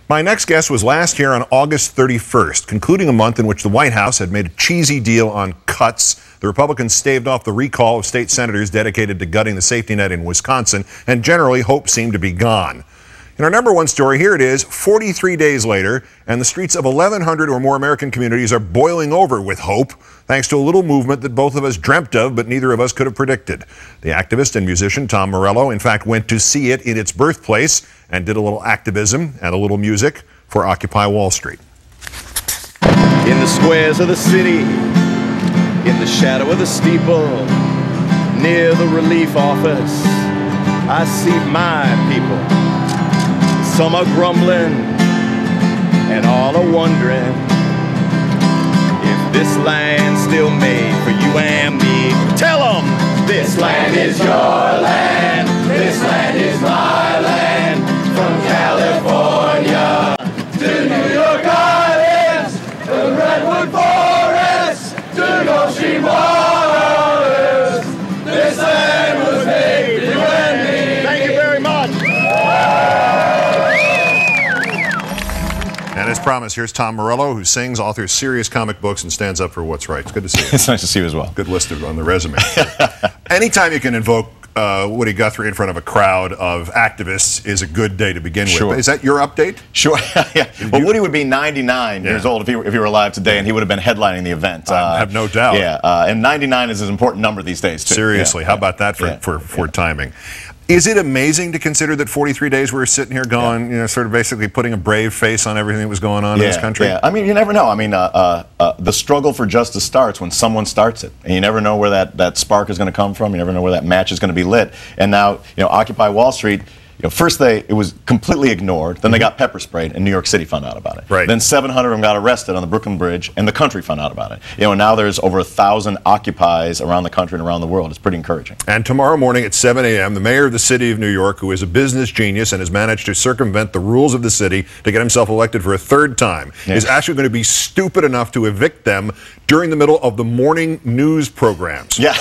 My next guest was last here on August 31st, concluding a month in which the White House had made a cheesy deal on cuts. The Republicans staved off the recall of state senators dedicated to gutting the safety net in Wisconsin, and generally hope seemed to be gone. In our number one story, here it is, 43 days later, and the streets of 1,100 or more American communities are boiling over with hope, thanks to a little movement that both of us dreamt of, but neither of us could have predicted. The activist and musician Tom Morello, in fact, went to see it in its birthplace and did a little activism and a little music for Occupy Wall Street. In the squares of the city, in the shadow of the steeple, near the relief office, I see my people. Some are grumbling, and all are wondering if this land's still made for you and me. Tell them! This land is your land, this land is my land, from California to New York Islands, the Redwood Forest to Gulf Stream waters. This land was made for you and me. Thank you very much. And as promised, here's Tom Morello, who sings, authors serious comic books, and stands up for what's right. It's good to see you. It's nice to see you as well. Good list on the resume. Anytime you can invoke Woody Guthrie in front of a crowd of activists is a good day to begin with. Sure. Is that your update? Sure. Yeah. Well, Woody would be 99 years old if he were alive today, and he would have been headlining the event. I have no doubt. Yeah, and 99 is an important number these days, too. Seriously, how about that for timing? Is it amazing to consider that 43 days we were sitting here going, you know, sort of basically putting a brave face on everything that was going on in this country? Yeah, I mean, you never know. I mean, the struggle for justice starts when someone starts it. And you never know where that spark is going to come from. You never know where that match is going to be lit. And now, you know, Occupy Wall Street, you know, first it was completely ignored. Then they got pepper sprayed, and New York City found out about it. Right. Then 700 of them got arrested on the Brooklyn Bridge, and the country found out about it. You know, and now there's over 1,000 Occupies around the country and around the world. It's pretty encouraging. And tomorrow morning at 7 a.m., the mayor of the city of New York, who is a business genius and has managed to circumvent the rules of the city to get himself elected for a third time, is actually going to be stupid enough to evict them during the middle of the morning news programs. Yeah.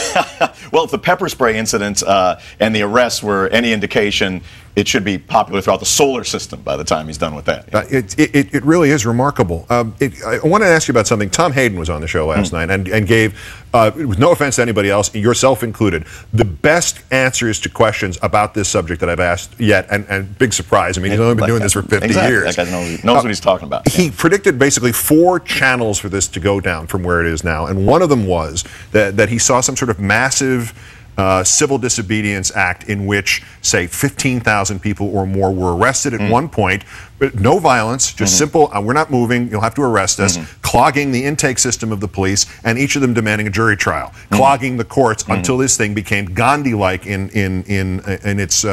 Well, if the pepper spray incident and the arrests were any indication, it should be popular throughout the solar system by the time he's done with that. It really is remarkable. I want to ask you about something. Tom Hayden was on the show last night and gave, with no offense to anybody else, yourself included, the best answers to questions about this subject that I've asked yet, and big surprise. I mean, he's only been doing this for 50 years. That guy knows what he's talking about. He predicted basically 4 channels for this to go down from where it is now, and one of them was that he saw some sort of massive civil disobedience act in which, say, 15,000 people or more were arrested at one point, but no violence, just simple, we're not moving, you'll have to arrest us, clogging the intake system of the police, and each of them demanding a jury trial, clogging the courts until this thing became Gandhi-like in its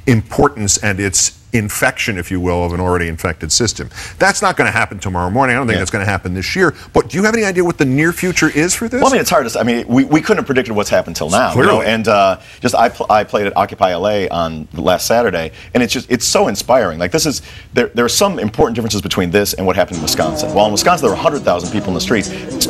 importance and its infection, if you will, of an already infected system. That's not going to happen tomorrow morning. I don't think that's going to happen this year. But do you have any idea what the near future is for this? Well, I mean, it's hard to say. I mean, we couldn't have predicted what's happened till now. Clearly. You know? And I played at Occupy LA on last Saturday, and it's so inspiring. Like, there are some important differences between this and what happened in Wisconsin. While in Wisconsin there were 100,000 people in the streets,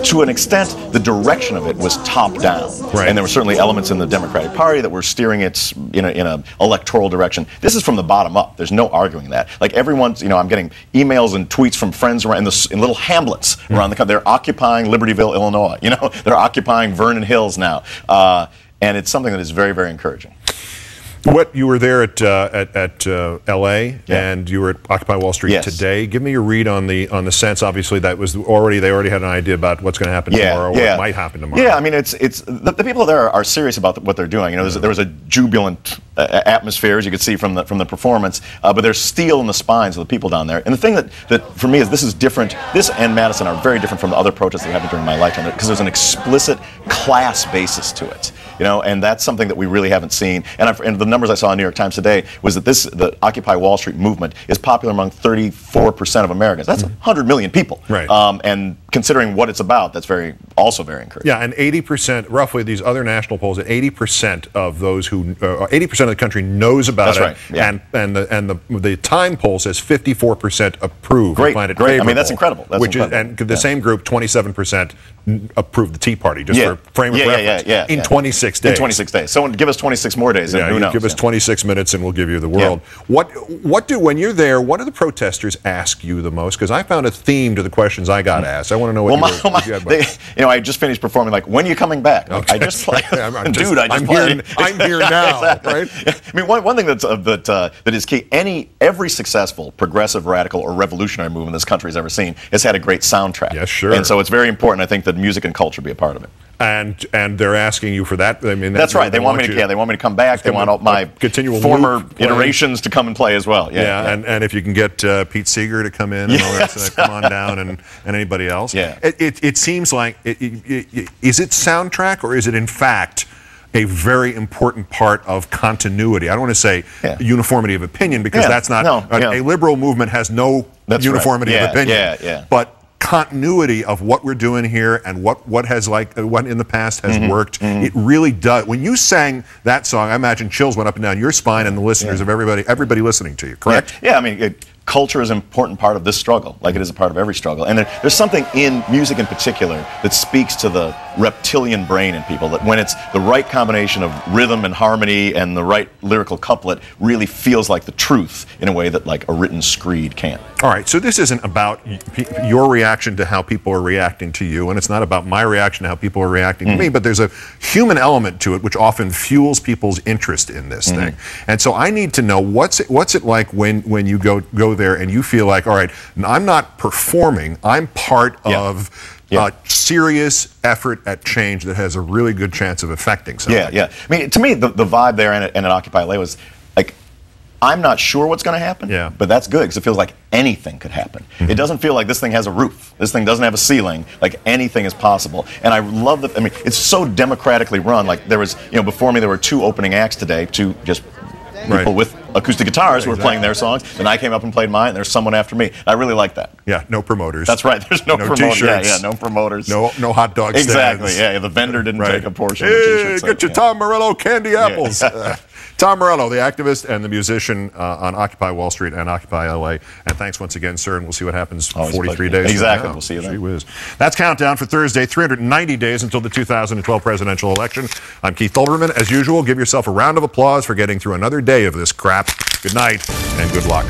to an extent the direction of it was top down. Right. And there were certainly elements in the Democratic Party that were steering it in an electoral direction. This is from the bottom up. There's no arguing that. Like, everyone's, you know, I'm getting emails and tweets from friends around in little hamlets around the country. They're occupying Libertyville, Illinois. You know, they're occupying Vernon Hills now, and it's something that is very, very encouraging. What, you were there at L.A. and you were at Occupy Wall Street today. Give me your read on the sense. Obviously, that was they already had an idea about what's going to happen tomorrow, what might happen tomorrow. Yeah, I mean, it's the people there are serious about what they're doing. You know, there was a jubilant atmosphere, as you could see from the performance, but there's steel in the spines of the people down there. And the thing that for me this is different. This and Madison are very different from the other protests that happened during my lifetime, because there's an explicit class basis to it. You know, and that's something that we really haven't seen. And the numbers I saw in New York Times today was that the Occupy Wall Street movement is popular among 34% of Americans. That's 100 million people. Right. And considering what it's about, that's also very encouraging. Yeah, and 80%, roughly, these other national polls, 80% of those who, 80% of the country knows about That's it, right, yeah. and the Time poll says 54% approve. Great, find it great. I mean, favorable, that's incredible. That's which incredible. Is, and the same group, 27% approve the Tea Party, just for frame of reference, in 26 days. In 26 days. So give us 26 more days, and who knows? Give us 26 minutes, and we'll give you the world. When you're there, what do the protesters ask you the most? Because I found a theme to the questions I got asked. I want to know what I just finished performing. Like, when are you coming back? Like, I just like, dude, I'm here now. Exactly. Right? I mean, one thing that is key. Every successful progressive, radical, or revolutionary movement this country has ever seen has had a great soundtrack. Yes, sure. And so it's very important, I think, that music and culture be a part of it. And they're asking you for that. I mean, that's right. They want me to come back. They want all my former iterations to come and play as well. And if you can get Pete Seeger to come in and all that, come on down, and anybody else. Yeah. It seems like is it soundtrack, or is it in fact a very important part of continuity? I don't want to say uniformity of opinion, because that's not a liberal movement has no uniformity of opinion. But continuity of what we're doing here and what in the past has worked. It really does. When you sang that song, I imagine chills went up and down your spine and the listeners of everybody listening to you. Correct? Yeah. I mean, culture is an important part of this struggle, like it is a part of every struggle. And there's something in music in particular that speaks to the reptilian brain in people, that when it's the right combination of rhythm and harmony and the right lyrical couplet, really feels like the truth in a way that like a written screed can't. All right, so this isn't about your reaction to how people are reacting to you, and it's not about my reaction to how people are reacting to me, but there's a human element to it which often fuels people's interest in this thing. And so I need to know, what's it like when you go there and you feel like, all right, I'm not performing, I'm part of serious effort at change that has a really good chance of affecting something. I mean, to me, the vibe there and at Occupy LA was like, I'm not sure what's going to happen, but that's good, because it feels like anything could happen. It doesn't feel like this thing has a roof. This thing doesn't have a ceiling. Like, anything is possible. And I love that. I mean, it's so democratically run. Like, there was, before me, there were 2 opening acts today, 2 just people with acoustic guitars who were playing their songs, and I came up and played mine, and there's someone after me. I really like that. Yeah, no promoters. That's right. There's no promoters. No promoters. No hot dog stands. Exactly. Yeah, the vendor didn't take a portion of the t-shirt. Get your Tom Morello candy apples. Tom Morello, the activist and the musician on Occupy Wall Street and Occupy LA. And thanks once again, sir, and we'll see what happens 43 days Exactly. from now. We'll see you then. Gee whiz. That's Countdown for Thursday, 390 days until the 2012 presidential election. I'm Keith Olbermann. As usual, give yourself a round of applause for getting through another day of this crap. Good night and good luck.